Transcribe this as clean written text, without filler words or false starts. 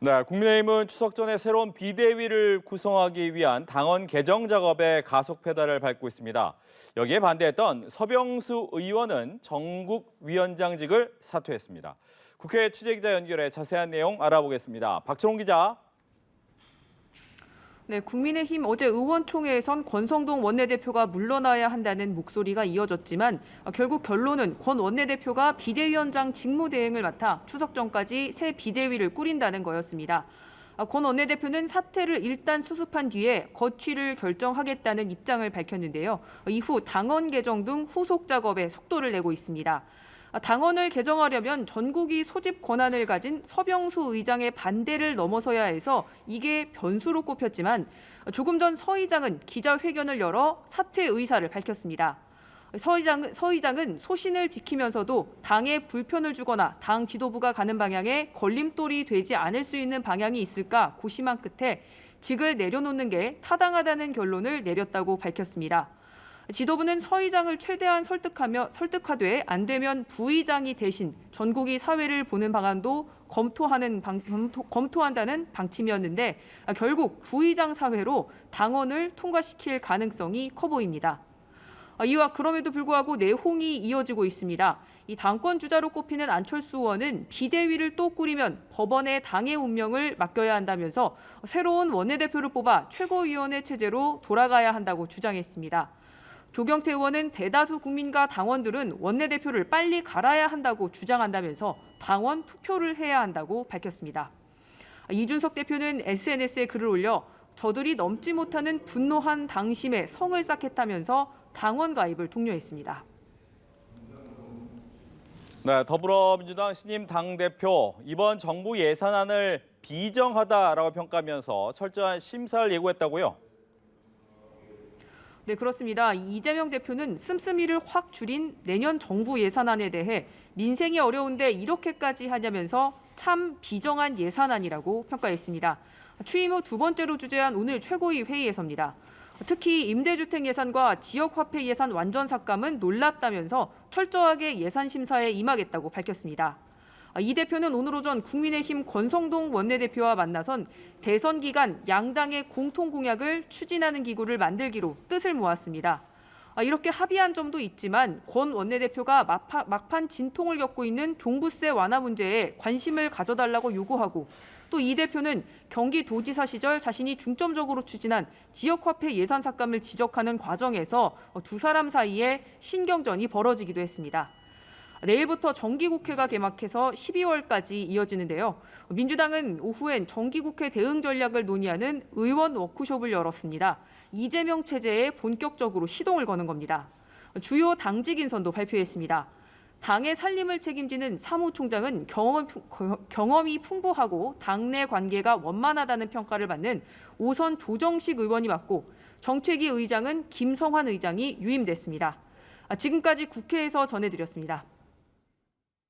네, 국민의힘은 추석 전에 새로운 비대위를 구성하기 위한 당원 개정 작업에 가속 페달을 밟고 있습니다. 여기에 반대했던 서병수 의원은 전국위원장직을 사퇴했습니다. 국회 취재기자 연결해 자세한 내용 알아보겠습니다. 박철홍 기자. 네, 국민의힘 어제 의원총회에선 권성동 원내대표가 물러나야 한다는 목소리가 이어졌지만 결국 결론은 권 원내대표가 비대위원장 직무대행을 맡아 추석 전까지 새 비대위를 꾸린다는 거였습니다. 권 원내대표는 사퇴를 일단 수습한 뒤에 거취를 결정하겠다는 입장을 밝혔는데요. 이후 당원 개정 등 후속 작업에 속도를 내고 있습니다. 당원을 개정하려면 전국이 소집 권한을 가진 서병수 의장의 반대를 넘어서야 해서 이게 변수로 꼽혔지만 조금 전 서 의장은 기자회견을 열어 사퇴 의사를 밝혔습니다. 서 의장은 소신을 지키면서도 당에 불편을 주거나 당 지도부가 가는 방향에 걸림돌이 되지 않을 수 있는 방향이 있을까 고심한 끝에 직을 내려놓는 게 타당하다는 결론을 내렸다고 밝혔습니다. 지도부는 서 의장을 최대한 설득하되 안 되면 부의장이 대신 전국이 사회를 보는 방안도 검토한다는 방침이었는데 결국 부의장 사회로 당원을 통과시킬 가능성이 커 보입니다. 이와 그럼에도 불구하고 내홍이 이어지고 있습니다. 이 당권 주자로 꼽히는 안철수 의원은 비대위를 또 꾸리면 법원에 당의 운명을 맡겨야 한다면서 새로운 원내대표를 뽑아 최고위원회 체제로 돌아가야 한다고 주장했습니다. 조경태 의원은 대다수 국민과 당원들은 원내대표를 빨리 갈아야 한다고 주장한다면서 당원 투표를 해야 한다고 밝혔습니다. 이준석 대표는 SNS에 글을 올려 저들이 넘지 못하는 분노한 당심에 성을 쌓겠다면서 당원 가입을 독려했습니다. 네, 더불어민주당 신임 당대표 이번 정부 예산안을 비정하다라고 평가하면서 철저한 심사를 예고했다고요? 네, 그렇습니다. 이재명 대표는 씀씀이를 확 줄인 내년 정부 예산안에 대해 민생이 어려운데 이렇게까지 하냐면서 참 비정한 예산안이라고 평가했습니다. 취임 후 두 번째로 주재한 오늘 최고위 회의에서입니다. 특히 임대주택 예산과 지역화폐 예산 완전 삭감은 놀랍다면서 철저하게 예산 심사에 임하겠다고 밝혔습니다. 이 대표는 오늘 오전 국민의힘 권성동 원내대표와 만나선 대선 기간 양당의 공통 공약을 추진하는 기구를 만들기로 뜻을 모았습니다. 이렇게 합의한 점도 있지만 권 원내대표가 막판 진통을 겪고 있는 종부세 완화 문제에 관심을 가져달라고 요구하고 또 이 대표는 경기도지사 시절 자신이 중점적으로 추진한 지역화폐 예산 삭감을 지적하는 과정에서 두 사람 사이에 신경전이 벌어지기도 했습니다. 내일부터 정기국회가 개막해서 12월까지 이어지는데요. 민주당은 오후엔 정기국회 대응 전략을 논의하는 의원 워크숍을 열었습니다. 이재명 체제에 본격적으로 시동을 거는 겁니다. 주요 당직 인선도 발표했습니다. 당의 살림을 책임지는 사무총장은 경험이 풍부하고 당내 관계가 원만하다는 평가를 받는 오선 조정식 의원이 맡고 정책위 의장은 김성환 의장이 유임됐습니다. 지금까지 국회에서 전해드렸습니다.